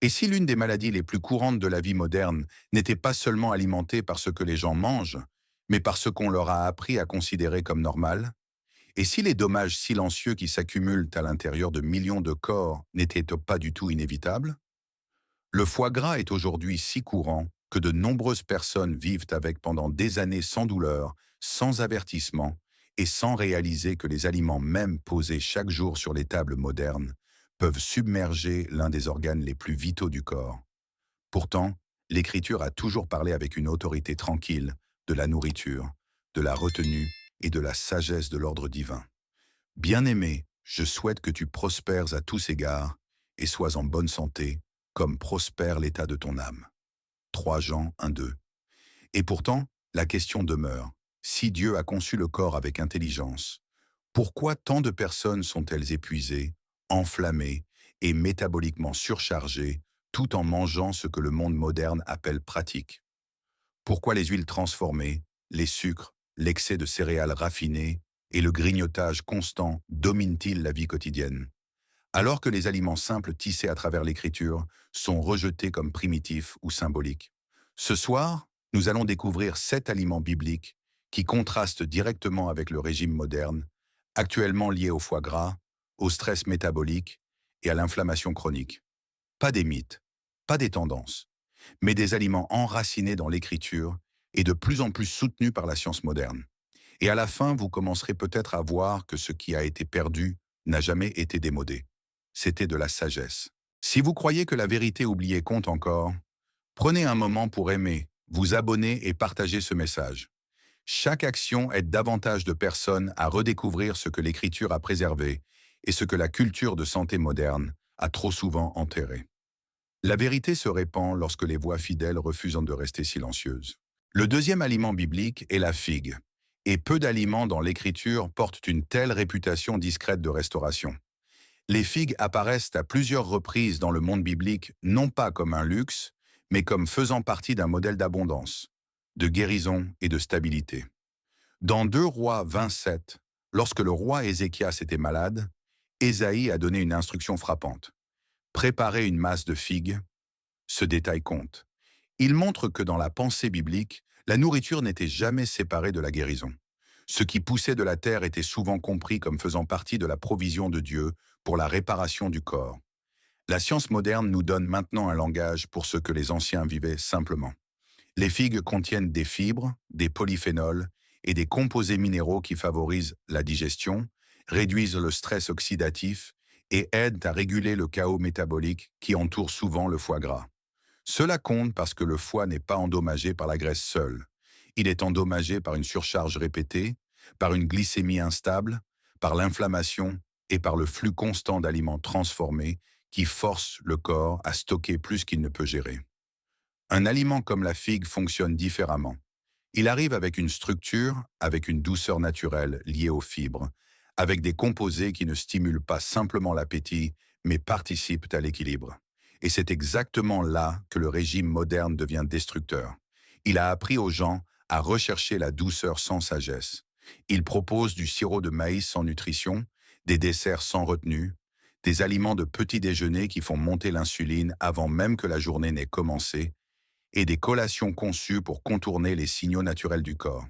Et si l'une des maladies les plus courantes de la vie moderne n'était pas seulement alimentée par ce que les gens mangent, mais par ce qu'on leur a appris à considérer comme normal? Et si les dommages silencieux qui s'accumulent à l'intérieur de millions de corps n'étaient pas du tout inévitables? Le foie gras est aujourd'hui si courant que de nombreuses personnes vivent avec pendant des années sans douleur, sans avertissement et sans réaliser que les aliments même posés chaque jour sur les tables modernes peuvent submerger l'un des organes les plus vitaux du corps. Pourtant, l'Écriture a toujours parlé avec une autorité tranquille de la nourriture, de la retenue et de la sagesse de l'ordre divin. Bien-aimé, je souhaite que tu prospères à tous égards et sois en bonne santé, comme prospère l'état de ton âme. 3 Jean 1-2. Et pourtant, la question demeure. Si Dieu a conçu le corps avec intelligence, pourquoi tant de personnes sont-elles épuisées, enflammées et métaboliquement surchargées, tout en mangeant ce que le monde moderne appelle pratique? Pourquoi les huiles transformées, les sucres, l'excès de céréales raffinées et le grignotage constant dominent-ils la vie quotidienne? Alors que les aliments simples tissés à travers l'écriture sont rejetés comme primitifs ou symboliques. Ce soir, nous allons découvrir 7 aliments bibliques qui contrastent directement avec le régime moderne, actuellement lié au foie gras, au stress métabolique et à l'inflammation chronique. Pas des mythes, pas des tendances, mais des aliments enracinés dans l'écriture et de plus en plus soutenus par la science moderne. Et à la fin, vous commencerez peut-être à voir que ce qui a été perdu n'a jamais été démodé. C'était de la sagesse. Si vous croyez que la vérité oubliée compte encore, prenez un moment pour aimer, vous abonner et partager ce message. Chaque action aide davantage de personnes à redécouvrir ce que l'Écriture a préservé et ce que la culture de santé moderne a trop souvent enterré. La vérité se répand lorsque les voix fidèles refusent de rester silencieuses. Le deuxième aliment biblique est la figue, et peu d'aliments dans l'Écriture portent une telle réputation discrète de restauration. Les figues apparaissent à plusieurs reprises dans le monde biblique non pas comme un luxe, mais comme faisant partie d'un modèle d'abondance, de guérison et de stabilité. Dans 2 Rois 27, lorsque le roi Ézéchias était malade, Ésaïe a donné une instruction frappante. Préparer une masse de figues, ce détail compte. Il montre que dans la pensée biblique, la nourriture n'était jamais séparée de la guérison. Ce qui poussait de la terre était souvent compris comme faisant partie de la provision de Dieu pour la réparation du corps. La science moderne nous donne maintenant un langage pour ce que les anciens vivaient simplement. Les figues contiennent des fibres, des polyphénols et des composés minéraux qui favorisent la digestion, réduisent le stress oxydatif et aident à réguler le chaos métabolique qui entoure souvent le foie gras. Cela compte parce que le foie n'est pas endommagé par la graisse seule. Il est endommagé par une surcharge répétée, par une glycémie instable, par l'inflammation et par le flux constant d'aliments transformés qui forcent le corps à stocker plus qu'il ne peut gérer. Un aliment comme la figue fonctionne différemment. Il arrive avec une structure, avec une douceur naturelle liée aux fibres, avec des composés qui ne stimulent pas simplement l'appétit, mais participent à l'équilibre. Et c'est exactement là que le régime moderne devient destructeur. Il a appris aux gens à rechercher la douceur sans sagesse. Il propose du sirop de maïs sans nutrition, des desserts sans retenue, des aliments de petit déjeuner qui font monter l'insuline avant même que la journée n'ait commencé, et des collations conçues pour contourner les signaux naturels du corps.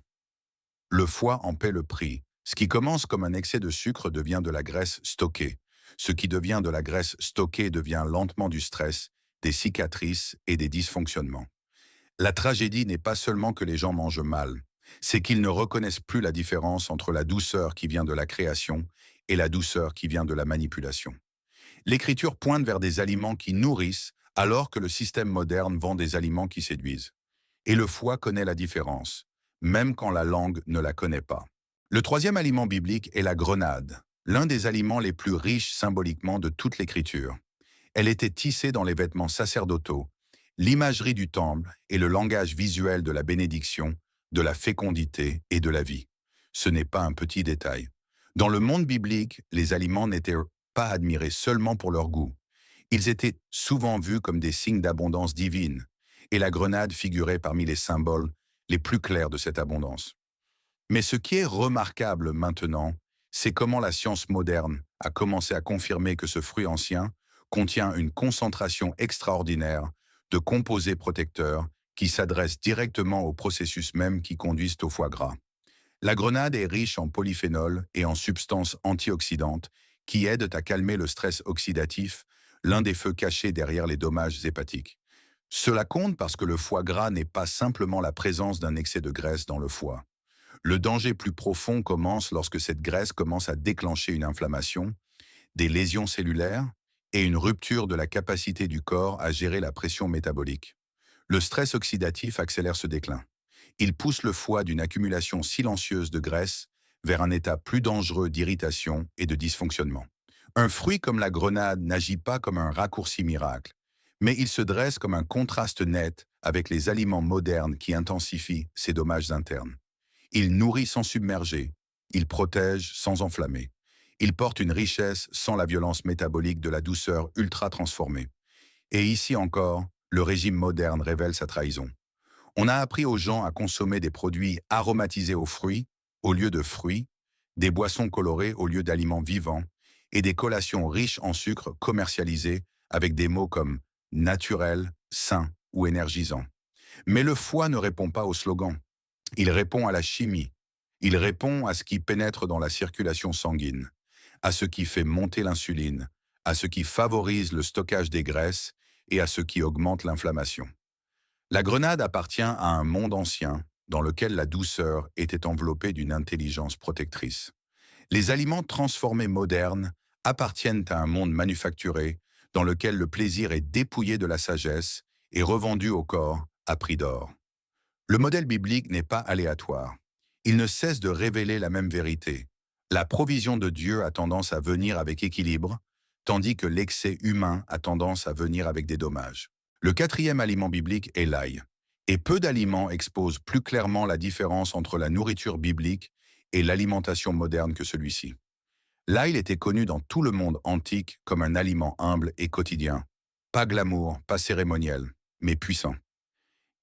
Le foie en paie le prix. Ce qui commence comme un excès de sucre devient de la graisse stockée. Ce qui devient de la graisse stockée devient lentement du stress, des cicatrices et des dysfonctionnements. La tragédie n'est pas seulement que les gens mangent mal, c'est qu'ils ne reconnaissent plus la différence entre la douceur qui vient de la création et la douceur qui vient de la manipulation. L'Écriture pointe vers des aliments qui nourrissent alors que le système moderne vend des aliments qui séduisent. Et le foie connaît la différence, même quand la langue ne la connaît pas. Le troisième aliment biblique est la grenade, l'un des aliments les plus riches symboliquement de toute l'Écriture. Elle était tissée dans les vêtements sacerdotaux, l'imagerie du temple et le langage visuel de la bénédiction, de la fécondité et de la vie. Ce n'est pas un petit détail. Dans le monde biblique, les aliments n'étaient pas admirés seulement pour leur goût. Ils étaient souvent vus comme des signes d'abondance divine, et la grenade figurait parmi les symboles les plus clairs de cette abondance. Mais ce qui est remarquable maintenant, c'est comment la science moderne a commencé à confirmer que ce fruit ancien contient une concentration extraordinaire de composés protecteurs qui s'adressent directement aux processus mêmes qui conduisent au foie gras. La grenade est riche en polyphénols et en substances antioxydantes qui aident à calmer le stress oxydatif, l'un des feux cachés derrière les dommages hépatiques. Cela compte parce que le foie gras n'est pas simplement la présence d'un excès de graisse dans le foie. Le danger plus profond commence lorsque cette graisse commence à déclencher une inflammation, des lésions cellulaires et une rupture de la capacité du corps à gérer la pression métabolique. Le stress oxydatif accélère ce déclin. Il pousse le foie d'une accumulation silencieuse de graisse vers un état plus dangereux d'irritation et de dysfonctionnement. Un fruit comme la grenade n'agit pas comme un raccourci miracle, mais il se dresse comme un contraste net avec les aliments modernes qui intensifient ces dommages internes. Il nourrit sans submerger, il protège sans enflammer. Il porte une richesse sans la violence métabolique de la douceur ultra transformée. Et ici encore, le régime moderne révèle sa trahison. On a appris aux gens à consommer des produits aromatisés aux fruits au lieu de fruits, des boissons colorées au lieu d'aliments vivants et des collations riches en sucre commercialisées avec des mots comme naturel, sain ou énergisant. Mais le foie ne répond pas au slogan. Il répond à la chimie. Il répond à ce qui pénètre dans la circulation sanguine, à ce qui fait monter l'insuline, à ce qui favorise le stockage des graisses et à ce qui augmente l'inflammation. La grenade appartient à un monde ancien dans lequel la douceur était enveloppée d'une intelligence protectrice. Les aliments transformés modernes appartiennent à un monde manufacturé dans lequel le plaisir est dépouillé de la sagesse et revendu au corps à prix d'or. Le modèle biblique n'est pas aléatoire. Il ne cesse de révéler la même vérité. La provision de Dieu a tendance à venir avec équilibre, tandis que l'excès humain a tendance à venir avec des dommages. Le quatrième aliment biblique est l'ail. Et peu d'aliments exposent plus clairement la différence entre la nourriture biblique et l'alimentation moderne que celui-ci. L'ail était connu dans tout le monde antique comme un aliment humble et quotidien. Pas glamour, pas cérémoniel, mais puissant.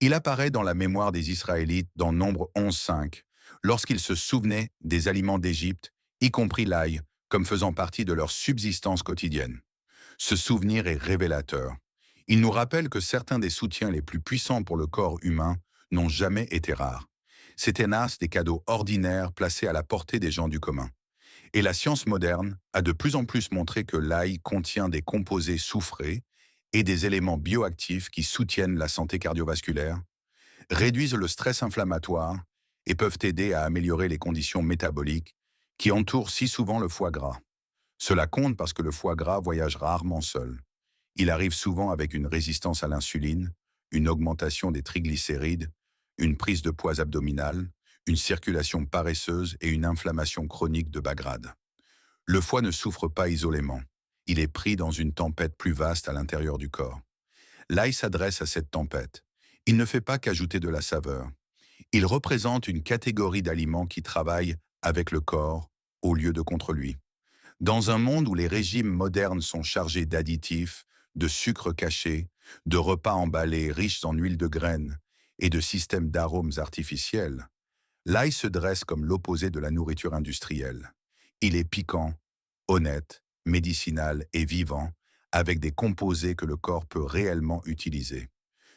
Il apparaît dans la mémoire des Israélites dans Nombre 11.5, lorsqu'ils se souvenaient des aliments d'Égypte, y compris l'ail, comme faisant partie de leur subsistance quotidienne. Ce souvenir est révélateur. Il nous rappelle que certains des soutiens les plus puissants pour le corps humain n'ont jamais été rares. C'étaient des cadeaux ordinaires placés à la portée des gens du commun. Et la science moderne a de plus en plus montré que l'ail contient des composés soufrés et des éléments bioactifs qui soutiennent la santé cardiovasculaire, réduisent le stress inflammatoire et peuvent aider à améliorer les conditions métaboliques qui entourent si souvent le foie gras. Cela compte parce que le foie gras voyage rarement seul. Il arrive souvent avec une résistance à l'insuline, une augmentation des triglycérides, une prise de poids abdominale, une circulation paresseuse et une inflammation chronique de bas grade. Le foie ne souffre pas isolément. Il est pris dans une tempête plus vaste à l'intérieur du corps. L'ail s'adresse à cette tempête. Il ne fait pas qu'ajouter de la saveur. Il représente une catégorie d'aliments qui travaillent avec le corps au lieu de contre lui. Dans un monde où les régimes modernes sont chargés d'additifs, de sucres cachés, de repas emballés riches en huile de graines et de systèmes d'arômes artificiels, l'ail se dresse comme l'opposé de la nourriture industrielle. Il est piquant, honnête, médicinal et vivant, avec des composés que le corps peut réellement utiliser.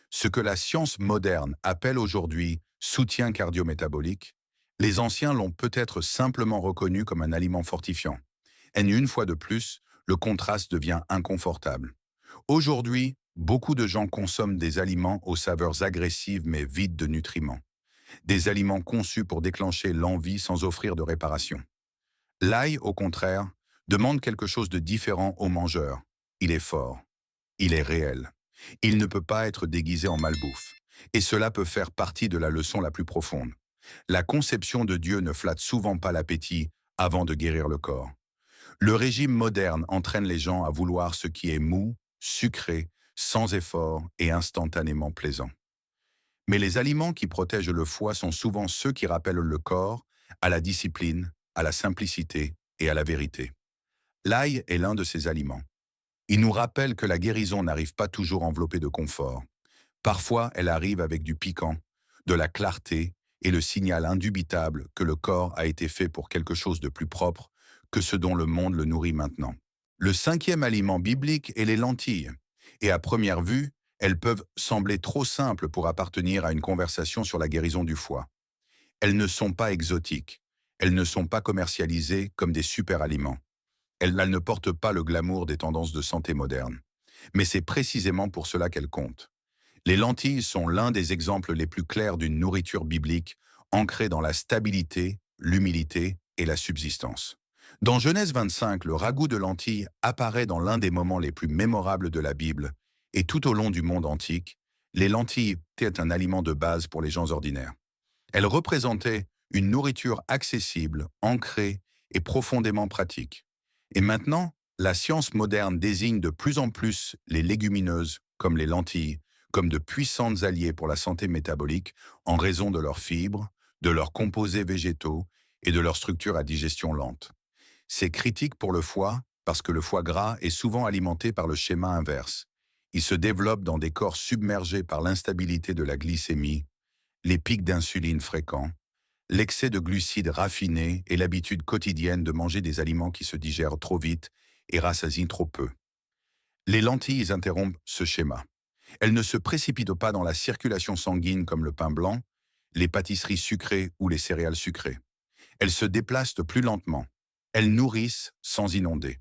Ce que la science moderne appelle aujourd'hui soutien cardio-métabolique, les anciens l'ont peut-être simplement reconnu comme un aliment fortifiant. Et une fois de plus, le contraste devient inconfortable. Aujourd'hui, beaucoup de gens consomment des aliments aux saveurs agressives mais vides de nutriments. Des aliments conçus pour déclencher l'envie sans offrir de réparation. L'ail, au contraire, demande quelque chose de différent au mangeur. Il est fort. Il est réel. Il ne peut pas être déguisé en malbouffe. Et cela peut faire partie de la leçon la plus profonde. La conception de Dieu ne flatte souvent pas l'appétit avant de guérir le corps. Le régime moderne entraîne les gens à vouloir ce qui est mou, sucré, sans effort et instantanément plaisant. Mais les aliments qui protègent le foie sont souvent ceux qui rappellent le corps à la discipline, à la simplicité et à la vérité. L'ail est l'un de ces aliments. Il nous rappelle que la guérison n'arrive pas toujours enveloppée de confort. Parfois, elle arrive avec du piquant, de la clarté et le signal indubitable que le corps a été fait pour quelque chose de plus propre que ce dont le monde le nourrit maintenant. Le cinquième aliment biblique est les lentilles. Et à première vue, elles peuvent sembler trop simples pour appartenir à une conversation sur la guérison du foie. Elles ne sont pas exotiques. Elles ne sont pas commercialisées comme des super-aliments. Elles ne portent pas le glamour des tendances de santé modernes. Mais c'est précisément pour cela qu'elles comptent. Les lentilles sont l'un des exemples les plus clairs d'une nourriture biblique ancrée dans la stabilité, l'humilité et la subsistance. Dans Genèse 25, le ragoût de lentilles apparaît dans l'un des moments les plus mémorables de la Bible, et tout au long du monde antique, les lentilles étaient un aliment de base pour les gens ordinaires. Elles représentaient une nourriture accessible, ancrée et profondément pratique. Et maintenant, la science moderne désigne de plus en plus les légumineuses, comme les lentilles, comme de puissantes alliées pour la santé métabolique en raison de leurs fibres, de leurs composés végétaux et de leur structure à digestion lente. C'est critique pour le foie parce que le foie gras est souvent alimenté par le schéma inverse. Il se développe dans des corps submergés par l'instabilité de la glycémie, les pics d'insuline fréquents, l'excès de glucides raffinés et l'habitude quotidienne de manger des aliments qui se digèrent trop vite et rassasient trop peu. Les lentilles interrompent ce schéma. Elles ne se précipitent pas dans la circulation sanguine comme le pain blanc, les pâtisseries sucrées ou les céréales sucrées. Elles se déplacent plus lentement. Elles nourrissent sans inonder.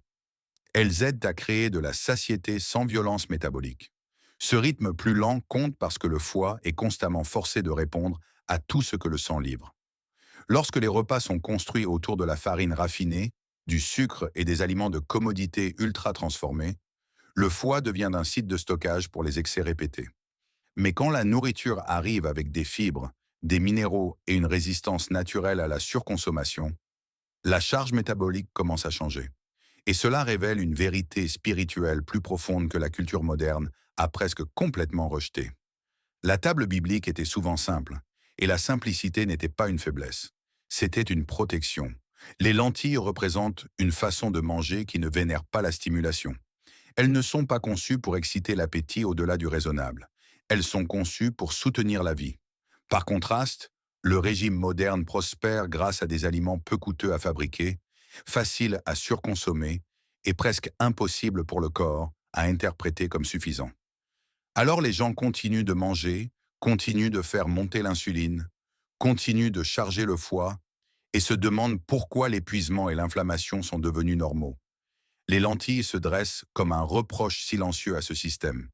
Elles aident à créer de la satiété sans violence métabolique. Ce rythme plus lent compte parce que le foie est constamment forcé de répondre à tout ce que le sang livre. Lorsque les repas sont construits autour de la farine raffinée, du sucre et des aliments de commodité ultra transformés, le foie devient un site de stockage pour les excès répétés. Mais quand la nourriture arrive avec des fibres, des minéraux et une résistance naturelle à la surconsommation, la charge métabolique commence à changer. Et cela révèle une vérité spirituelle plus profonde que la culture moderne a presque complètement rejetée. La table biblique était souvent simple, et la simplicité n'était pas une faiblesse. C'était une protection. Les lentilles représentent une façon de manger qui ne vénère pas la stimulation. Elles ne sont pas conçues pour exciter l'appétit au-delà du raisonnable. Elles sont conçues pour soutenir la vie. Par contraste, le régime moderne prospère grâce à des aliments peu coûteux à fabriquer, faciles à surconsommer et presque impossibles pour le corps à interpréter comme suffisants. Alors les gens continuent de manger, continuent de faire monter l'insuline, continuent de charger le foie et se demandent pourquoi l'épuisement et l'inflammation sont devenus normaux. Les lentilles se dressent comme un reproche silencieux à ce système.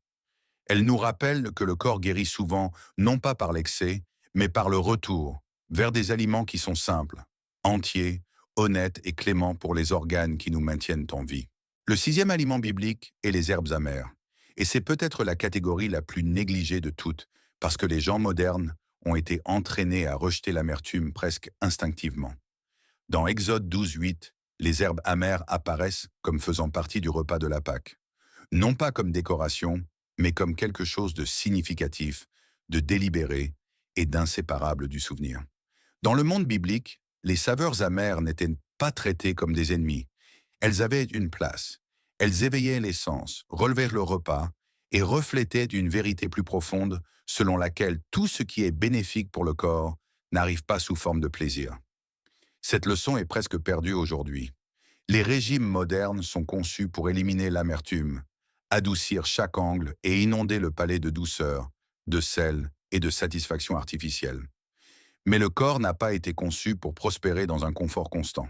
Elles nous rappellent que le corps guérit souvent, non pas par l'excès, mais par le retour vers des aliments qui sont simples, entiers, honnêtes et cléments pour les organes qui nous maintiennent en vie. Le sixième aliment biblique est les herbes amères. Et c'est peut-être la catégorie la plus négligée de toutes, parce que les gens modernes ont été entraînés à rejeter l'amertume presque instinctivement. Dans Exode 12:8, les herbes amères apparaissent comme faisant partie du repas de la Pâque. Non pas comme décoration, mais comme quelque chose de significatif, de délibéré et d'inséparable du souvenir. Dans le monde biblique, les saveurs amères n'étaient pas traitées comme des ennemis. Elles avaient une place. Elles éveillaient les sens, relevaient le repas et reflétaient une vérité plus profonde selon laquelle tout ce qui est bénéfique pour le corps n'arrive pas sous forme de plaisir. Cette leçon est presque perdue aujourd'hui. Les régimes modernes sont conçus pour éliminer l'amertume, adoucir chaque angle et inonder le palais de douceur, de sel et de satisfaction artificielle. Mais le corps n'a pas été conçu pour prospérer dans un confort constant.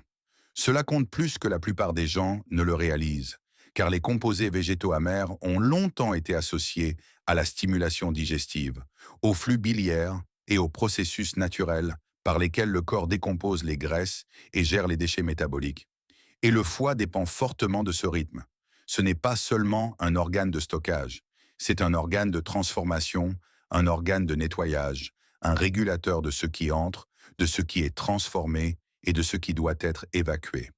Cela compte plus que la plupart des gens ne le réalisent, car les composés végétaux amers ont longtemps été associés à la stimulation digestive, au flux biliaire et aux processus naturels par lesquels le corps décompose les graisses et gère les déchets métaboliques. Et le foie dépend fortement de ce rythme. Ce n'est pas seulement un organe de stockage, c'est un organe de transformation, un organe de nettoyage, un régulateur de ce qui entre, de ce qui est transformé et de ce qui doit être évacué.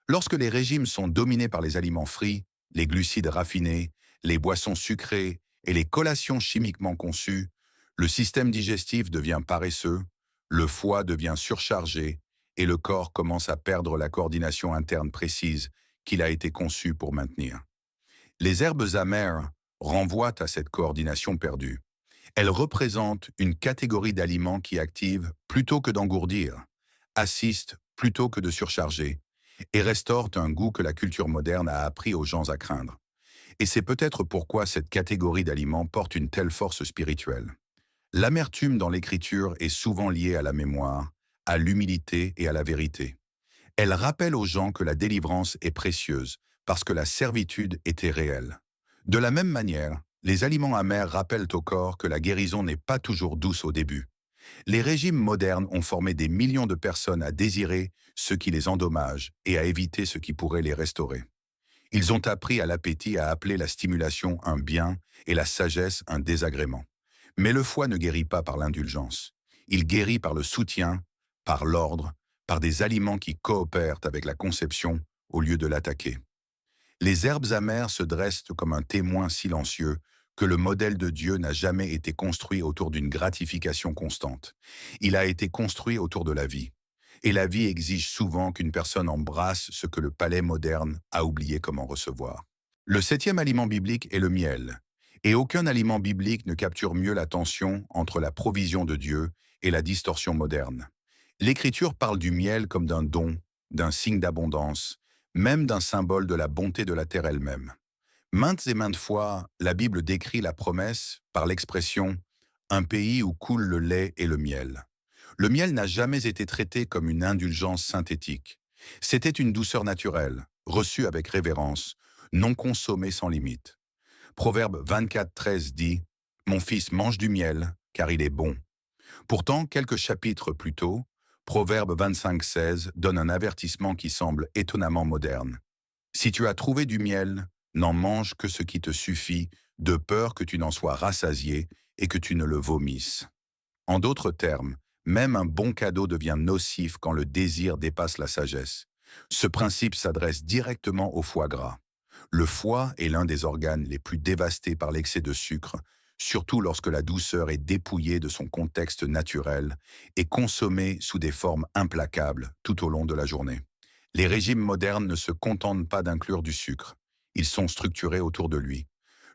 Lorsque les régimes sont dominés par les aliments frits, les glucides raffinés, les boissons sucrées et les collations chimiquement conçues, le système digestif devient paresseux, le foie devient surchargé et le corps commence à perdre la coordination interne précise qu'il a été conçu pour maintenir. Les herbes amères renvoient à cette coordination perdue. Elles représentent une catégorie d'aliments qui activent plutôt que d'engourdir, assistent plutôt que de surcharger, et restaurent un goût que la culture moderne a appris aux gens à craindre. Et c'est peut-être pourquoi cette catégorie d'aliments porte une telle force spirituelle. L'amertume dans l'écriture est souvent liée à la mémoire, à l'humilité et à la vérité. Elle rappelle aux gens que la délivrance est précieuse, parce que la servitude était réelle. De la même manière, les aliments amers rappellent au corps que la guérison n'est pas toujours douce au début. Les régimes modernes ont formé des millions de personnes à désirer ce qui les endommage et à éviter ce qui pourrait les restaurer. Ils ont appris à l'appétit à appeler la stimulation un bien et la sagesse un désagrément. Mais le foie ne guérit pas par l'indulgence. Il guérit par le soutien, par l'ordre, par des aliments qui coopèrent avec la conception au lieu de l'attaquer. Les herbes amères se dressent comme un témoin silencieux que le modèle de Dieu n'a jamais été construit autour d'une gratification constante. Il a été construit autour de la vie. Et la vie exige souvent qu'une personne embrasse ce que le palais moderne a oublié comment recevoir. Le septième aliment biblique est le miel. Et aucun aliment biblique ne capture mieux la tension entre la provision de Dieu et la distorsion moderne. L'Écriture parle du miel comme d'un don, d'un signe d'abondance, même d'un symbole de la bonté de la terre elle-même. Maintes et maintes fois, la Bible décrit la promesse par l'expression « un pays où coule le lait et le miel ». Le miel n'a jamais été traité comme une indulgence synthétique. C'était une douceur naturelle, reçue avec révérence, non consommée sans limite. Proverbe 24:13 dit « Mon fils mange du miel, car il est bon ». Pourtant, quelques chapitres plus tôt, Proverbe 25:16 donne un avertissement qui semble étonnamment moderne. Si tu as trouvé du miel, n'en mange que ce qui te suffit, de peur que tu n'en sois rassasié et que tu ne le vomisses. En d'autres termes, même un bon cadeau devient nocif quand le désir dépasse la sagesse. Ce principe s'adresse directement au foie gras. Le foie est l'un des organes les plus dévastés par l'excès de sucre, surtout lorsque la douceur est dépouillée de son contexte naturel et consommée sous des formes implacables tout au long de la journée. Les régimes modernes ne se contentent pas d'inclure du sucre. Ils sont structurés autour de lui.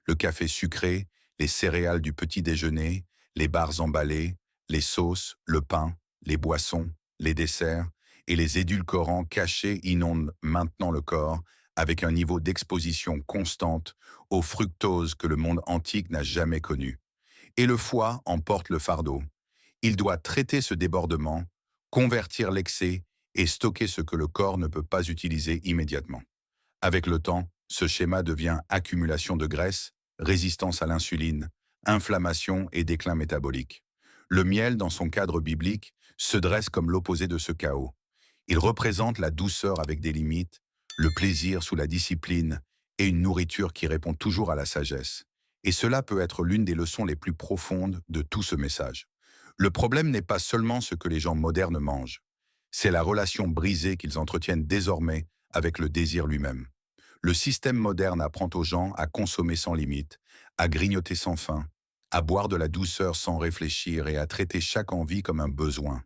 Le café sucré, les céréales du petit déjeuner, les bars emballés, les sauces, le pain, les boissons, les desserts et les édulcorants cachés inondent maintenant le corps avec un niveau d'exposition constante au fructose que le monde antique n'a jamais connu. Et le foie en porte le fardeau. Il doit traiter ce débordement, convertir l'excès et stocker ce que le corps ne peut pas utiliser immédiatement. Avec le temps, ce schéma devient accumulation de graisse, résistance à l'insuline, inflammation et déclin métabolique. Le miel, dans son cadre biblique, se dresse comme l'opposé de ce chaos. Il représente la douceur avec des limites, le plaisir sous la discipline et une nourriture qui répond toujours à la sagesse. Et cela peut être l'une des leçons les plus profondes de tout ce message. Le problème n'est pas seulement ce que les gens modernes mangent, c'est la relation brisée qu'ils entretiennent désormais avec le désir lui-même. Le système moderne apprend aux gens à consommer sans limite, à grignoter sans faim, à boire de la douceur sans réfléchir et à traiter chaque envie comme un besoin.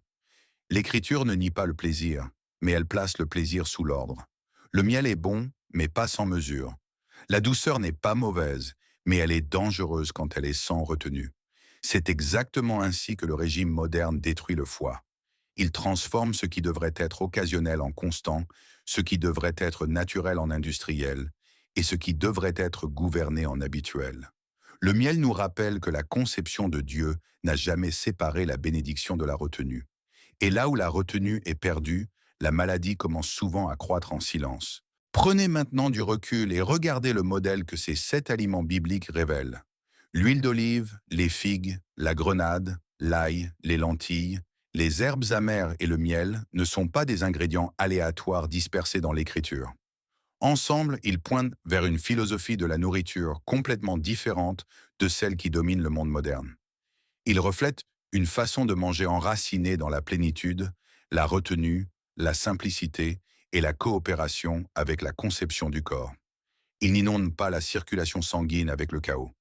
L'Écriture ne nie pas le plaisir, mais elle place le plaisir sous l'ordre. Le miel est bon, mais pas sans mesure. La douceur n'est pas mauvaise, mais elle est dangereuse quand elle est sans retenue. C'est exactement ainsi que le régime moderne détruit le foie. Il transforme ce qui devrait être occasionnel en constant, ce qui devrait être naturel en industriel, et ce qui devrait être gouverné en habituel. Le miel nous rappelle que la conception de Dieu n'a jamais séparé la bénédiction de la retenue. Et là où la retenue est perdue, la maladie commence souvent à croître en silence. Prenez maintenant du recul et regardez le modèle que ces 7 aliments bibliques révèlent. L'huile d'olive, les figues, la grenade, l'ail, les lentilles, les herbes amères et le miel ne sont pas des ingrédients aléatoires dispersés dans l'écriture. Ensemble, ils pointent vers une philosophie de la nourriture complètement différente de celle qui domine le monde moderne. Ils reflètent une façon de manger enracinée dans la plénitude, la retenue, la simplicité et la coopération avec la conception du corps. Ils n'inondent pas la circulation sanguine avec le chaos.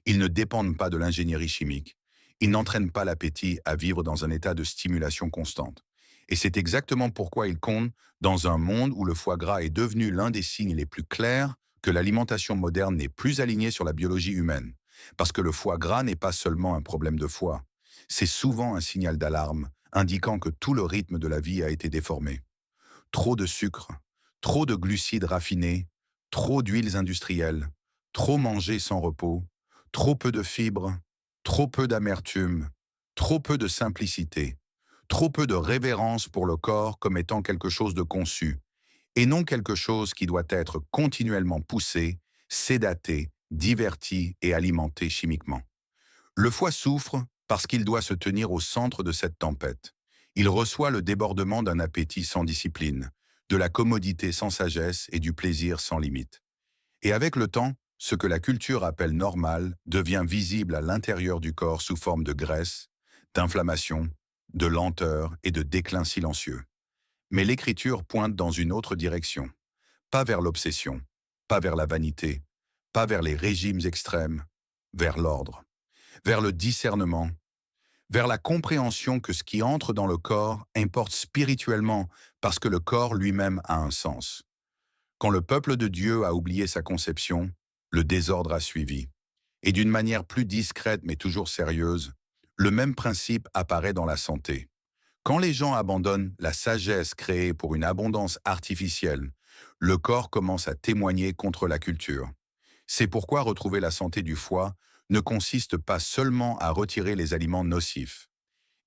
Ils ne dépendent pas de l'ingénierie chimique. Ils n'entraînent pas l'appétit à vivre dans un état de stimulation constante. Et c'est exactement pourquoi ils comptent dans un monde où le foie gras est devenu l'un des signes les plus clairs que l'alimentation moderne n'est plus alignée sur la biologie humaine. Parce que le foie gras n'est pas seulement un problème de foie. C'est souvent un signal d'alarme, indiquant que tout le rythme de la vie a été déformé. Trop de sucre, trop de glucides raffinés, trop d'huiles industrielles, trop mangé sans repos, trop peu de fibres, trop peu d'amertume, trop peu de simplicité, trop peu de révérence pour le corps comme étant quelque chose de conçu, et non quelque chose qui doit être continuellement poussé, sédaté, diverti et alimenté chimiquement. Le foie souffre parce qu'il doit se tenir au centre de cette tempête. Il reçoit le débordement d'un appétit sans discipline, de la commodité sans sagesse et du plaisir sans limite. Et avec le temps, ce que la culture appelle normal devient visible à l'intérieur du corps sous forme de graisse, d'inflammation, de lenteur et de déclin silencieux. Mais l'écriture pointe dans une autre direction, pas vers l'obsession, pas vers la vanité, pas vers les régimes extrêmes, vers l'ordre, vers le discernement, vers la compréhension que ce qui entre dans le corps importe spirituellement parce que le corps lui-même a un sens. Quand le peuple de Dieu a oublié sa conception, le désordre a suivi. Et d'une manière plus discrète mais toujours sérieuse, le même principe apparaît dans la santé. Quand les gens abandonnent la sagesse créée pour une abondance artificielle, le corps commence à témoigner contre la culture. C'est pourquoi retrouver la santé du foie ne consiste pas seulement à retirer les aliments nocifs.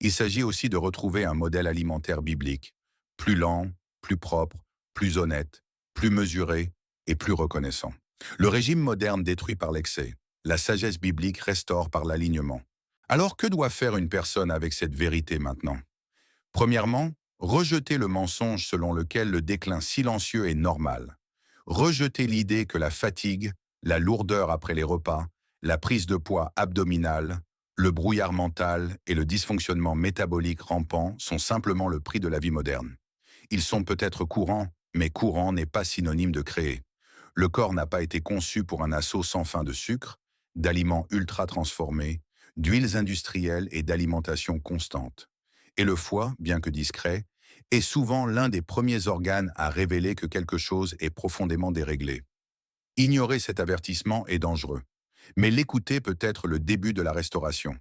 Il s'agit aussi de retrouver un modèle alimentaire biblique, plus lent, plus propre, plus honnête, plus mesuré et plus reconnaissant. Le régime moderne détruit par l'excès, la sagesse biblique restaure par l'alignement. Alors que doit faire une personne avec cette vérité maintenant? Premièrement, rejeter le mensonge selon lequel le déclin silencieux est normal. Rejeter l'idée que la fatigue, la lourdeur après les repas, la prise de poids abdominale, le brouillard mental et le dysfonctionnement métabolique rampant sont simplement le prix de la vie moderne. Ils sont peut-être courants, mais courant n'est pas synonyme de créer. Le corps n'a pas été conçu pour un assaut sans fin de sucre, d'aliments ultra transformés, d'huiles industrielles et d'alimentation constante. Et le foie, bien que discret, est souvent l'un des premiers organes à révéler que quelque chose est profondément déréglé. Ignorer cet avertissement est dangereux, mais l'écouter peut être le début de la restauration.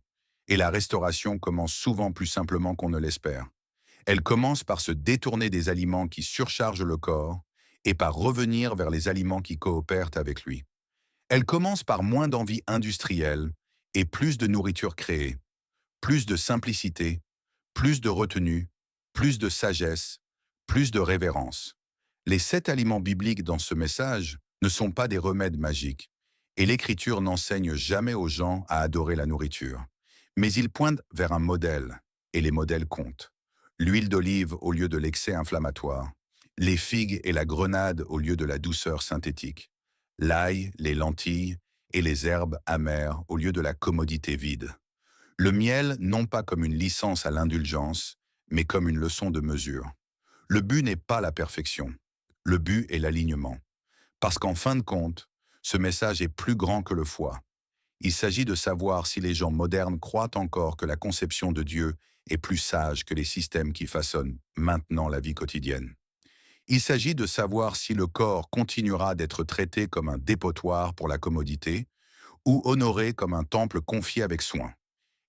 Et la restauration commence souvent plus simplement qu'on ne l'espère. Elle commence par se détourner des aliments qui surchargent le corps et par revenir vers les aliments qui coopèrent avec lui. Elle commence par moins d'envie industrielle et plus de nourriture créée, plus de simplicité, plus de retenue, plus de sagesse, plus de révérence. Les 7 aliments bibliques dans ce message ne sont pas des remèdes magiques, et l'Écriture n'enseigne jamais aux gens à adorer la nourriture. Mais il pointe vers un modèle, et les modèles comptent. L'huile d'olive au lieu de l'excès inflammatoire, les figues et la grenade au lieu de la douceur synthétique, l'ail, les lentilles et les herbes amères au lieu de la commodité vide. Le miel non pas comme une licence à l'indulgence, mais comme une leçon de mesure. Le but n'est pas la perfection, le but est l'alignement. Parce qu'en fin de compte, ce message est plus grand que le foie. Il s'agit de savoir si les gens modernes croient encore que la conception de Dieu est plus sage que les systèmes qui façonnent maintenant la vie quotidienne. Il s'agit de savoir si le corps continuera d'être traité comme un dépotoir pour la commodité ou honoré comme un temple confié avec soin.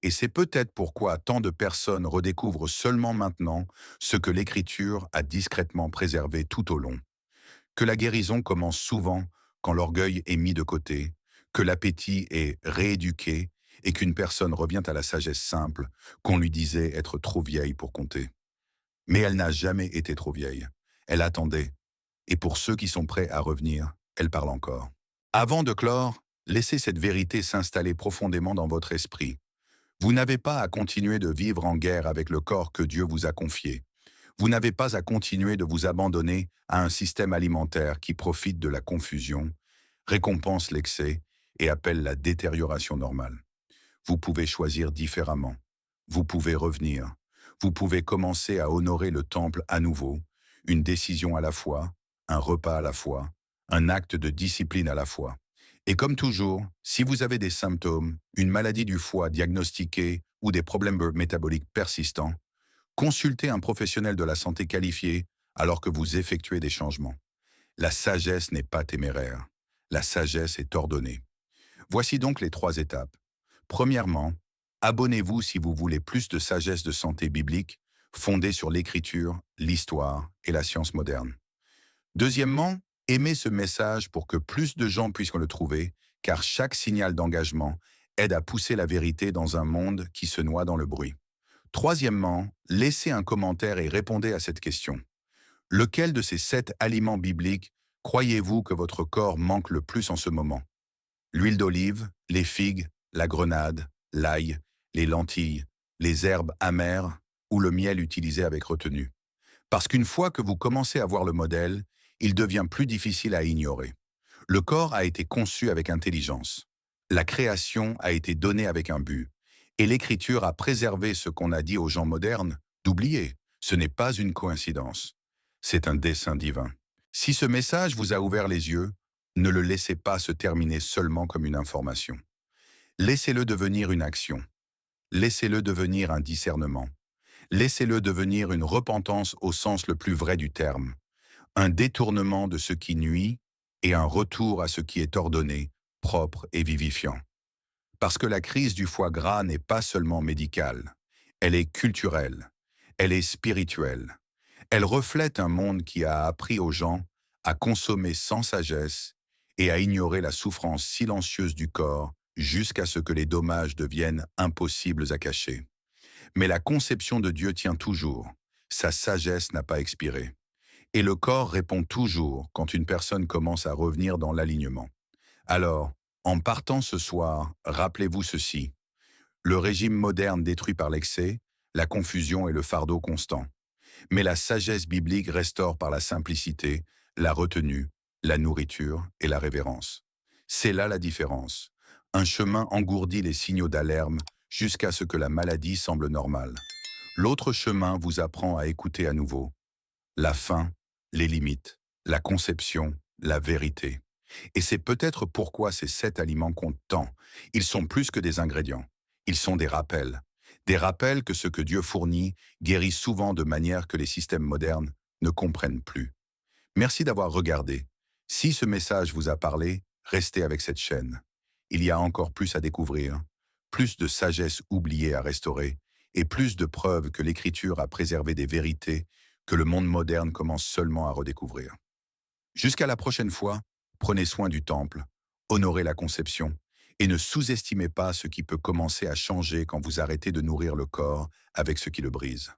Et c'est peut-être pourquoi tant de personnes redécouvrent seulement maintenant ce que l'Écriture a discrètement préservé tout au long. Que la guérison commence souvent quand l'orgueil est mis de côté, que l'appétit est rééduqué et qu'une personne revient à la sagesse simple qu'on lui disait être trop vieille pour compter. Mais elle n'a jamais été trop vieille. Elle attendait. Et pour ceux qui sont prêts à revenir, elle parle encore. Avant de clore, laissez cette vérité s'installer profondément dans votre esprit. Vous n'avez pas à continuer de vivre en guerre avec le corps que Dieu vous a confié. Vous n'avez pas à continuer de vous abandonner à un système alimentaire qui profite de la confusion, récompense l'excès et appelle la détérioration normale. Vous pouvez choisir différemment. Vous pouvez revenir. Vous pouvez commencer à honorer le temple à nouveau, une décision à la fois, un repas à la fois, un acte de discipline à la fois. Et comme toujours, si vous avez des symptômes, une maladie du foie diagnostiquée ou des problèmes métaboliques persistants, consultez un professionnel de la santé qualifié alors que vous effectuez des changements. La sagesse n'est pas téméraire. La sagesse est ordonnée. Voici donc les 3 étapes. Premièrement, abonnez-vous si vous voulez plus de sagesse de santé biblique fondée sur l'écriture, l'histoire et la science moderne. Deuxièmement, aimez ce message pour que plus de gens puissent le trouver, car chaque signal d'engagement aide à pousser la vérité dans un monde qui se noie dans le bruit. Troisièmement, laissez un commentaire et répondez à cette question. Lequel de ces 7 aliments bibliques croyez-vous que votre corps manque le plus en ce moment? L'huile d'olive, les figues, la grenade, l'ail, les lentilles, les herbes amères ou le miel utilisé avec retenue. Parce qu'une fois que vous commencez à voir le modèle, il devient plus difficile à ignorer. Le corps a été conçu avec intelligence. La création a été donnée avec un but. Et l'Écriture a préservé ce qu'on a dit aux gens modernes d'oublier. Ce n'est pas une coïncidence. C'est un dessein divin. Si ce message vous a ouvert les yeux, ne le laissez pas se terminer seulement comme une information. Laissez-le devenir une action. Laissez-le devenir un discernement. Laissez-le devenir une repentance au sens le plus vrai du terme. Un détournement de ce qui nuit et un retour à ce qui est ordonné, propre et vivifiant. Parce que la crise du foie gras n'est pas seulement médicale, elle est culturelle, elle est spirituelle. Elle reflète un monde qui a appris aux gens à consommer sans sagesse et à ignorer la souffrance silencieuse du corps jusqu'à ce que les dommages deviennent impossibles à cacher. Mais la conception de Dieu tient toujours, sa sagesse n'a pas expiré. Et le corps répond toujours quand une personne commence à revenir dans l'alignement. Alors, en partant ce soir, rappelez-vous ceci. Le régime moderne détruit par l'excès, la confusion et le fardeau constant. Mais la sagesse biblique restaure par la simplicité, la retenue, la nourriture et la révérence. C'est là la différence. Un chemin engourdit les signaux d'alarme jusqu'à ce que la maladie semble normale. L'autre chemin vous apprend à écouter à nouveau. La fin, les limites, la conception, la vérité. Et c'est peut-être pourquoi ces 7 aliments comptent tant. Ils sont plus que des ingrédients. Ils sont des rappels. Des rappels que ce que Dieu fournit guérit souvent de manière que les systèmes modernes ne comprennent plus. Merci d'avoir regardé. Si ce message vous a parlé, restez avec cette chaîne. Il y a encore plus à découvrir, plus de sagesse oubliée à restaurer, et plus de preuves que l'Écriture a préservé des vérités que le monde moderne commence seulement à redécouvrir. Jusqu'à la prochaine fois, prenez soin du temple, honorez la conception, et ne sous-estimez pas ce qui peut commencer à changer quand vous arrêtez de nourrir le corps avec ce qui le brise.